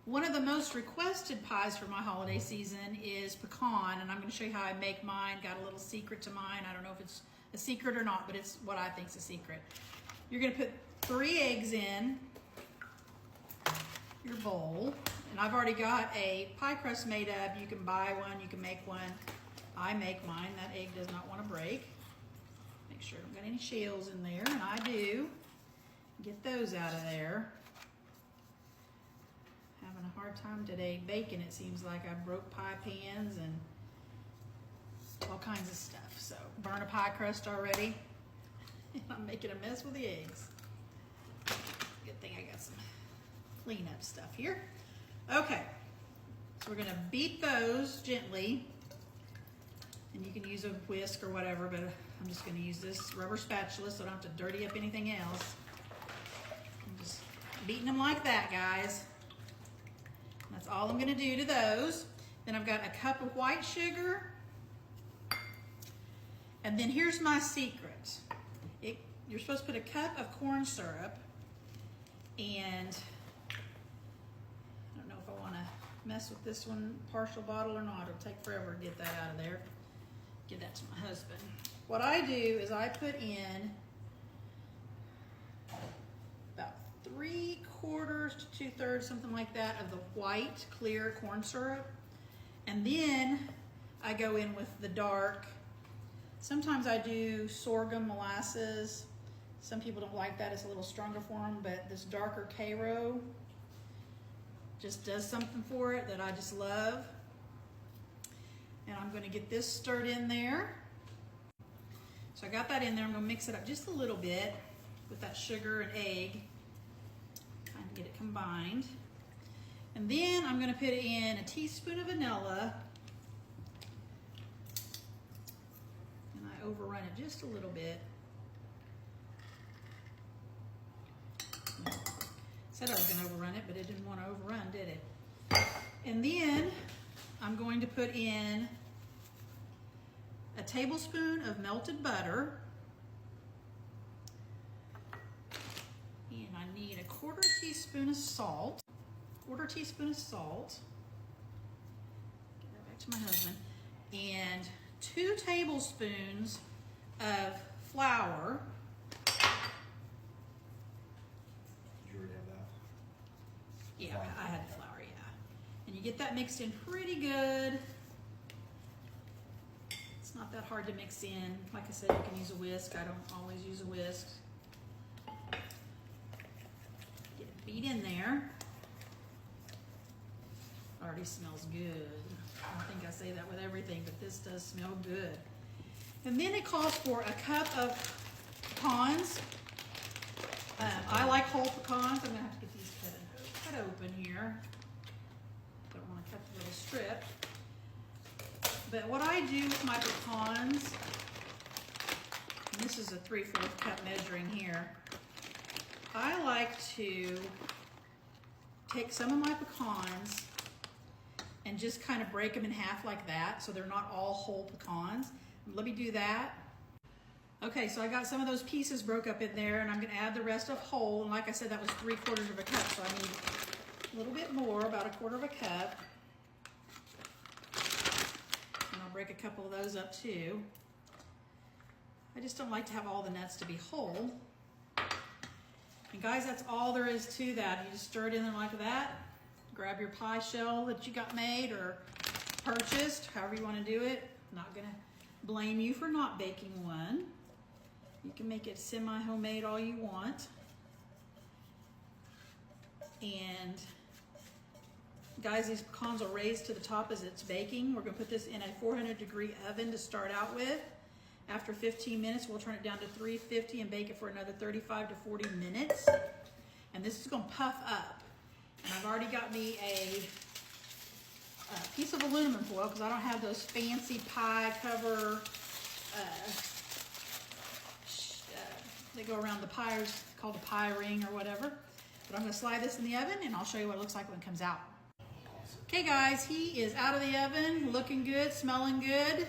One of the most requested pies for my holiday season is pecan, and I'm going to show you how I make mine. Got a little secret to mine. I don't know if it's a secret or not, but it's what I think is a secret. You're going to put 3 eggs in your bowl, and I've already got a pie crust made up. You can buy one, you can make one. I make mine. That egg does not want to break. Make sure I don't got any shells in there, and I do. Get those out of there. Having a hard time today baking. It seems like I broke pie pans and all kinds of stuff. So burn a pie crust already. And I'm making a mess with the eggs. Good thing I got some cleanup stuff here. Okay, so we're gonna beat those gently. And you can use a whisk or whatever, but I'm just gonna use this rubber spatula so I don't have to dirty up anything else. I'm just beating them like that, guys. That's all I'm gonna do to those. Then I've got a cup of white sugar. And then here's my secret. You're supposed to put a cup of corn syrup, and I don't know if I wanna mess with this one, partial bottle or not. It'll take forever to get that out of there. Give that to my husband. What I do is I put in about 3/4 to 2/3, something like that, of the white clear corn syrup. And then I go in with the dark. Sometimes I do sorghum molasses. Some people don't like that, it's a little stronger for them, but this darker Karo just does something for it that I just love. And I'm gonna get this stirred in there. So I got that in there. I'm gonna mix it up just a little bit with that sugar and egg. Trying to get it combined. And then I'm gonna put in a teaspoon of vanilla. And I overrun it just a little bit. Said I was gonna overrun it, but it didn't want to overrun, did it? And then I'm going to put in a tablespoon of melted butter. And I need a 1/4 teaspoon of salt. 1/4 teaspoon of salt. Get that back to my husband. And 2 tablespoons of flour. Did you already have that? Yeah, I had the flour, yeah. And you get that mixed in pretty good. It's not that hard to mix in. Like I said, you can use a whisk. I don't always use a whisk. Get it beat in there. Already smells good. I don't think I say that with everything, but this does smell good. And then it calls for a cup of pecans. I like whole pecans. I'm gonna have to get these cut open here. Don't want to cut the little strip. But what I do with my pecans, and this is a 3/4 cup measuring here, I like to take some of my pecans and just kind of break them in half like that so they're not all whole pecans. Let me do that. Okay, so I got some of those pieces broke up in there, and I'm gonna add the rest of whole. And like I said, that was 3/4 of a cup, so I need a little bit more, about a 1/4 of a cup. And I'll break a couple of those up too. I just don't like to have all the nuts to be whole. And guys, that's all there is to that. You just stir it in there like that. Grab your pie shell that you got made or purchased, however you want to do it. I'm not gonna blame you for not baking one. You can make it semi-homemade all you want. And guys, these pecans will raise to the top as it's baking. We're gonna put this in a 400-degree oven to start out with. After 15 minutes, we'll turn it down to 350 and bake it for another 35 to 40 minutes. And this is gonna puff up. And I've already got me a piece of aluminum foil because I don't have those fancy pie cover, they go around the pies, called a pie ring or whatever. But I'm gonna slide this in the oven and I'll show you what it looks like when it comes out. Okay guys, he is out of the oven, looking good, smelling good.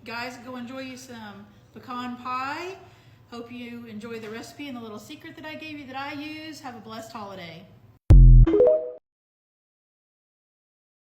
Guys, go enjoy you some pecan pie. Hope you enjoy the recipe and the little secret that I gave you that I use. Have a blessed holiday.